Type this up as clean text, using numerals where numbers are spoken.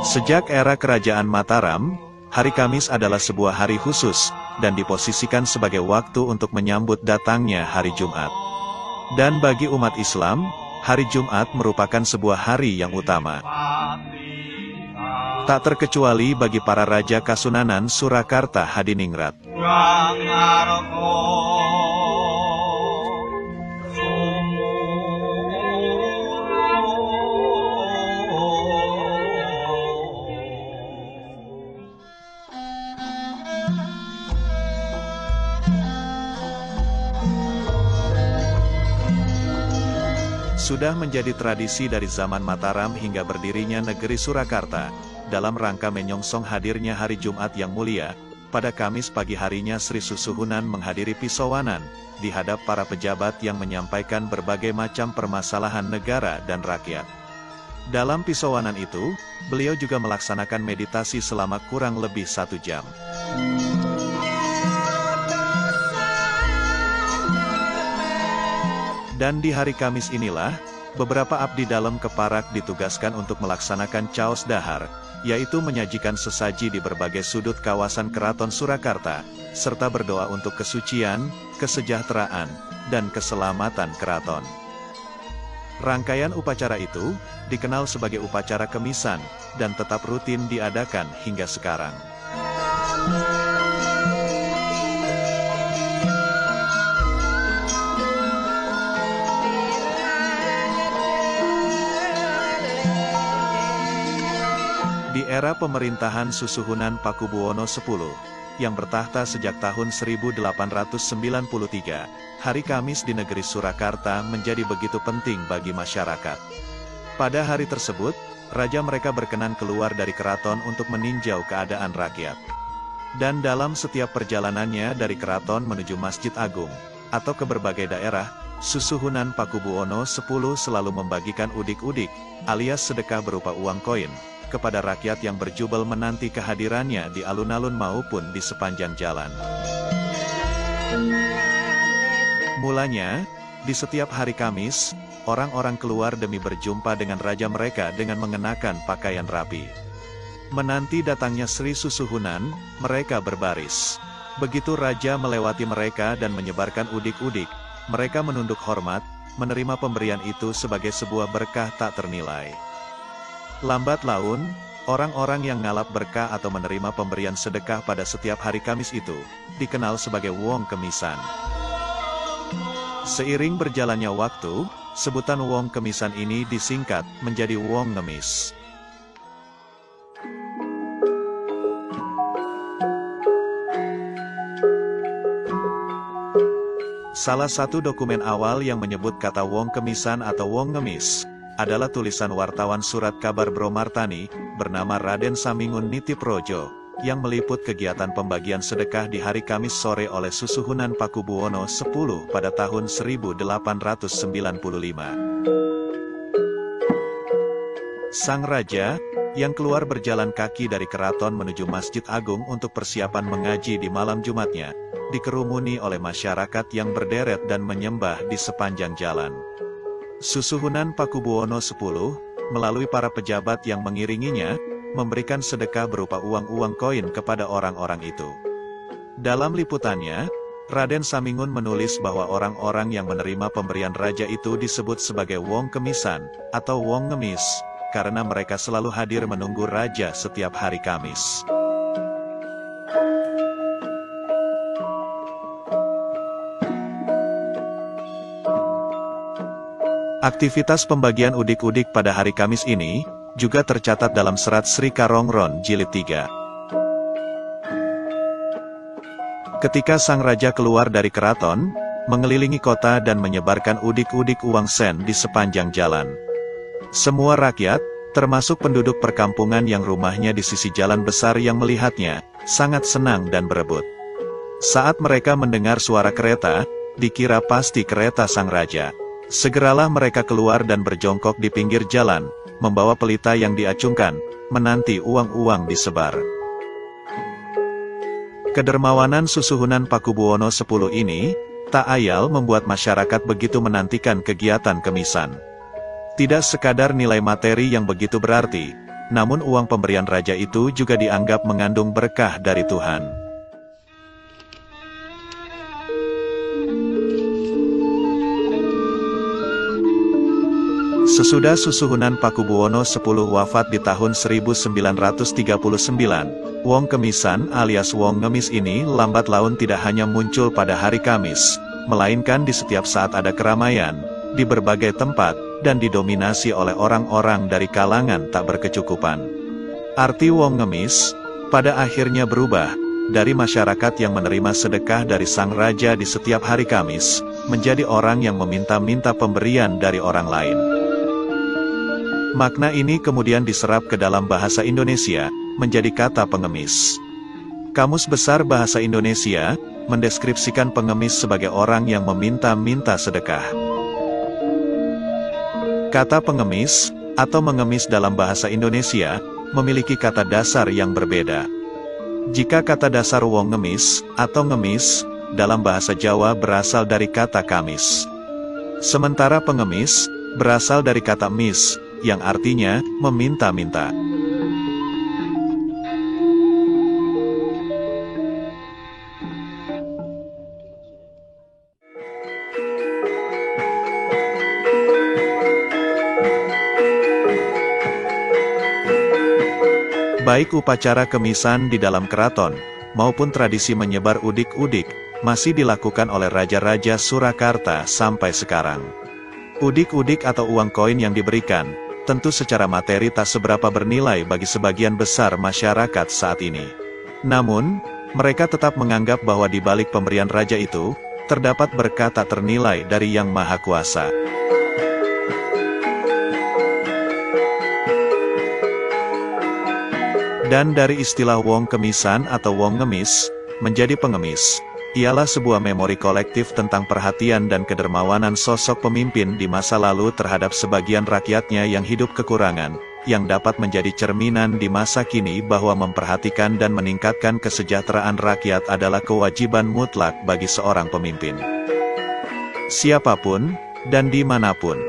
Sejak era Kerajaan Mataram, hari Kamis adalah sebuah hari khusus, dan diposisikan sebagai waktu untuk menyambut datangnya hari Jumat. Dan bagi umat Islam, hari Jumat merupakan sebuah hari yang utama. Tak terkecuali bagi para Raja Kasunanan Surakarta Hadiningrat. Sudah menjadi tradisi dari zaman Mataram hingga berdirinya negeri Surakarta, dalam rangka menyongsong hadirnya hari Jumat yang mulia, pada Kamis pagi harinya Sri Susuhunan menghadiri pisauanan, di hadap para pejabat yang menyampaikan berbagai macam permasalahan negara dan rakyat. Dalam pisauanan itu, beliau juga melaksanakan meditasi selama kurang lebih 1 jam. Dan di hari Kamis inilah, beberapa abdi dalam keparak ditugaskan untuk melaksanakan caos dahar, yaitu menyajikan sesaji di berbagai sudut kawasan Keraton Surakarta, serta berdoa untuk kesucian, kesejahteraan, dan keselamatan keraton. Rangkaian upacara itu, dikenal sebagai upacara kemisan, dan tetap rutin diadakan hingga sekarang. Di era pemerintahan Susuhunan Pakubuwono X, yang bertahta sejak tahun 1893, hari Kamis di negeri Surakarta menjadi begitu penting bagi masyarakat. Pada hari tersebut, raja mereka berkenan keluar dari keraton untuk meninjau keadaan rakyat. Dan dalam setiap perjalanannya dari keraton menuju Masjid Agung, atau ke berbagai daerah, Susuhunan Pakubuwono X selalu membagikan udik-udik, alias sedekah berupa uang koin, kepada rakyat yang berjubel menanti kehadirannya di alun-alun maupun di sepanjang jalan. Mulanya, di setiap hari Kamis, orang-orang keluar demi berjumpa dengan raja mereka dengan mengenakan pakaian rapi. Menanti datangnya Sri Susuhunan, mereka berbaris. Begitu raja melewati mereka dan menyebarkan udik-udik, mereka menunduk hormat, menerima pemberian itu sebagai sebuah berkah tak ternilai. Lambat laun, orang-orang yang ngalap berkah atau menerima pemberian sedekah pada setiap hari Kamis itu, dikenal sebagai Wong Kemisan. Seiring berjalannya waktu, sebutan Wong Kemisan ini disingkat menjadi Wong Ngemis. Salah satu dokumen awal yang menyebut kata Wong Kemisan atau Wong Ngemis, adalah tulisan wartawan surat kabar Bromartani, bernama Raden Samingun Nitiprojo, yang meliput kegiatan pembagian sedekah di hari Kamis sore oleh Susuhunan Pakubuwono X pada tahun 1895. Sang raja, yang keluar berjalan kaki dari keraton menuju Masjid Agung untuk persiapan mengaji di malam Jumatnya, dikerumuni oleh masyarakat yang berderet dan menyembah di sepanjang jalan. Susuhunan Pakubuwono X, melalui para pejabat yang mengiringinya, memberikan sedekah berupa uang-uang koin kepada orang-orang itu. Dalam liputannya, Raden Samingun menulis bahwa orang-orang yang menerima pemberian raja itu disebut sebagai Wong Kemisan, atau Wong Ngemis, karena mereka selalu hadir menunggu raja setiap hari Kamis. Aktivitas pembagian udik-udik pada hari Kamis ini, juga tercatat dalam serat Sri Karongron Jilid 3. Ketika sang raja keluar dari keraton, mengelilingi kota dan menyebarkan udik-udik uang sen di sepanjang jalan. Semua rakyat, termasuk penduduk perkampungan yang rumahnya di sisi jalan besar yang melihatnya, sangat senang dan berebut. Saat mereka mendengar suara kereta, dikira pasti kereta sang raja. Segeralah mereka keluar dan berjongkok di pinggir jalan, membawa pelita yang diacungkan, menanti uang-uang disebar. Kedermawanan Susuhunan Pakubuwono X ini, tak ayal membuat masyarakat begitu menantikan kegiatan kemisan. Tidak sekadar nilai materi yang begitu berarti, namun uang pemberian raja itu juga dianggap mengandung berkah dari Tuhan. Sesudah Susuhunan Pakubuwono X wafat di tahun 1939, Wong Kemisan alias Wong Ngemis ini lambat laun tidak hanya muncul pada hari Kamis, melainkan di setiap saat ada keramaian, di berbagai tempat, dan didominasi oleh orang-orang dari kalangan tak berkecukupan. Arti Wong Ngemis, pada akhirnya berubah, dari masyarakat yang menerima sedekah dari sang raja di setiap hari Kamis, menjadi orang yang meminta-minta pemberian dari orang lain. Makna ini kemudian diserap ke dalam bahasa Indonesia, menjadi kata pengemis. Kamus Besar Bahasa Indonesia, mendeskripsikan pengemis sebagai orang yang meminta-minta sedekah. Kata pengemis, atau mengemis dalam bahasa Indonesia, memiliki kata dasar yang berbeda. Jika kata dasar wong ngemis, atau ngemis, dalam bahasa Jawa berasal dari kata kamis. Sementara pengemis, berasal dari kata mis, yang artinya, meminta-minta. Baik upacara kemisan di dalam keraton, maupun tradisi menyebar udik-udik, masih dilakukan oleh raja-raja Surakarta sampai sekarang. Udik-udik atau uang koin yang diberikan, tentu secara materi tak seberapa bernilai bagi sebagian besar masyarakat saat ini. Namun, mereka tetap menganggap bahwa di balik pemberian raja itu, terdapat berkah tak ternilai dari Yang Maha Kuasa. Dan dari istilah wong kemisan atau wong ngemis, menjadi pengemis, ialah sebuah memori kolektif tentang perhatian dan kedermawanan sosok pemimpin di masa lalu terhadap sebagian rakyatnya yang hidup kekurangan, yang dapat menjadi cerminan di masa kini bahwa memperhatikan dan meningkatkan kesejahteraan rakyat adalah kewajiban mutlak bagi seorang pemimpin. Siapapun, dan dimanapun.